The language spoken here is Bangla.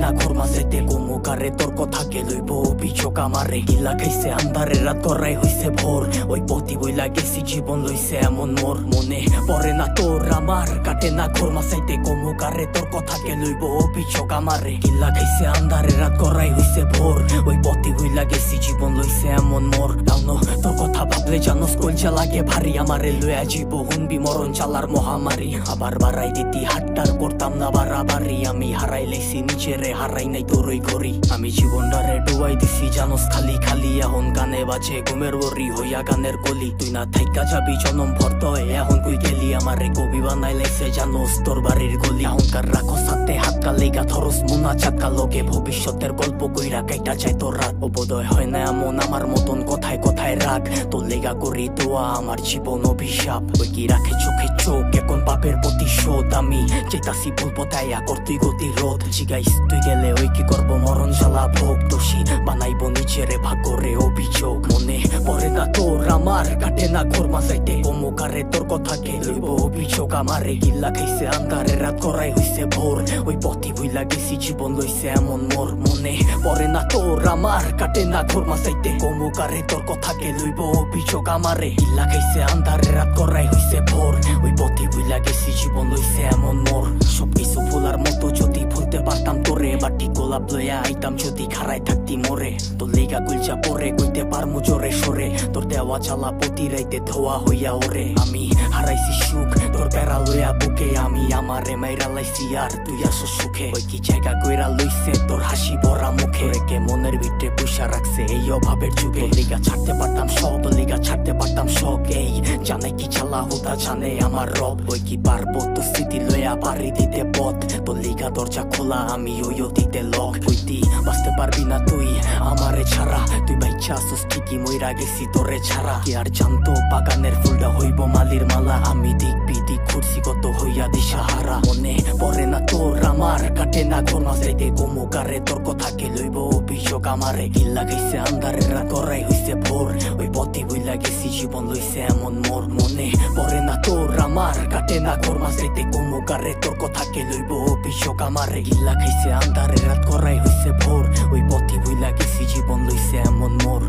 না ঘর মাঝেতে কুমুকারে তোর কথাকে লইব অভিযোগ আমারে গিলা খাইছে আন্ধারে রাত করাই হইছে ভোর ওই পতি বইলা গেছি জীবন লইছে এমন মোর মনে পড়ে না তোর আমার কাটে না ঘর মাঝেতে কুমুকারে তোর কথাকে লইব অভিযোগ আমারে গিলা খাইছে আন্ধারে রাত করাই হইছে ভোর ওই পতি বইলা গেছি জীবন লইছে এমন মোর দাউনো তোর কথা ভাবলে জানোস কলজা লাগে ভারী আমারে লইয়া জীব হুনবি মরণ চালার মহামারী আবার বাড়াই দিতি হাট্টার করতাম না বাড়াবাড়ি আমি হারাই লেছি নিজেরে হারাই নাই তোর ওই ঘড়ি আমি জীবনটারে ডুবাই দিছি জানোস খালি খালি এখন গানে বাজে ঘুমের ওরি হইয়া গানের কলি তুই না থাইকা যাবি জনম ভর্ত এখন কই গেলি আমারে কবি বানাই লাইছে জানোস তোর বাড়ির গলি এখনকার রাখো সাথে হাত কালেগা ধরস মুনা চাকা লোকে ভবিষ্যতের গল্প কইরা কাইটা চাই তোর রাত বোধয় হয় না এমন আমার মতন কথায় কথায় রাখ তোর লেগা করি দোয়া আমার জীবন অভিশাপ ওই কি রাখে চোখে চোখ এখন পাপের প্রতিশোধ আমি চেতাসি ভুল পথাইয়া করতুই গতিরোধ জিগাইস তুই গেলে ওই কি করবো মরণ জ্বালা ভোগ দোষী বানাইব নিজেরে ভাগ্যরে অভিযোগ মনে পড়ে না তোর আমার কাটে না ঘর মাঝাইতে কমুকারে তোর কথাকে লইব অভিযোগ আমারে গিল্লা খাইছে আন্ধারে রাত করাই হইছে ভোর ওই পথি ভুইলা গেছি জীবন লইছে এমন মোর মনে পড়ে না তোর আমার কাটে না ঘর মাঝাইতে কমুকারে তোর কথাকে লইব অভিযোগ আমারে গিল্লা খাইছে আন্ধারে রাত করাই হইছে ভোর ওই পথি ভুইলা গেছি জীবন লইছে এমন মোর সবকিছু ভুলার মতো যদি ভুলতে পারতাম তোরে বাটি গোলাপ লইয়া আইতাম যদি খারাই থাকতি মোরে তোর লেগা গুলচা পরে কইতে পারমু জোরে সরে তোর দেওয়া জ্বালা প্রতি রাইতে ধোয়া হইয়া ওরে আমি হারাইছি সুখ তোর বেড়া লইয়া বুকে আমি আমারে মাইরা লাইছি আর তুই আসো সুখে ওই কি জায়গা কইরা লইছে তোর হাসি ভরা মুখে রেখে মনের ভিতরে পয়সা রাখছে এই অভাবের যুগে লিগা ছাড়তে পারতাম সব লিগা ছাড়তে পারতাম শখ এই জানে কি চালা হুদা জানে আমার রব ওই কি পারবো তো স্মৃতি লইয়া পারি দিতে পথ তোর লিগা দরজা খোলা আমি ওইও দিতে লক কইতি বাঁচতে পারবি না তুই আমারে ছাড়া তুই বাইচ্ছা আসুস ঠিকই মইরা গেছি তোরে ছাড়া কি আর জানতো বাগানের ফুলটা হইব মালির মালা আমি দিক বিদিক ঘুরছি কত হইয়া দিশাহারা মনে পড়ে না তোর আমার কাটে না ঘর মাঝাইতে কমুকারে তোর কথাকে লইব অভিযোগ আমারে গিল্লা গাইছে আন্ধারে রাত করাই হইছে ভোর ওই পথি বইলা গেছি জীবন লইছে এমন মোর মনে পড়ে না তোর আমার কাটে না ঘর মাঝাইতে কমুকারে তোর কথাকে লইব অভিযোগ আমারে গিল্লা খাইছে আন্ধারে রাত করাই হইছে ভোর ওই পথি বইলা গেছি জীবন লইছে এমন মোর।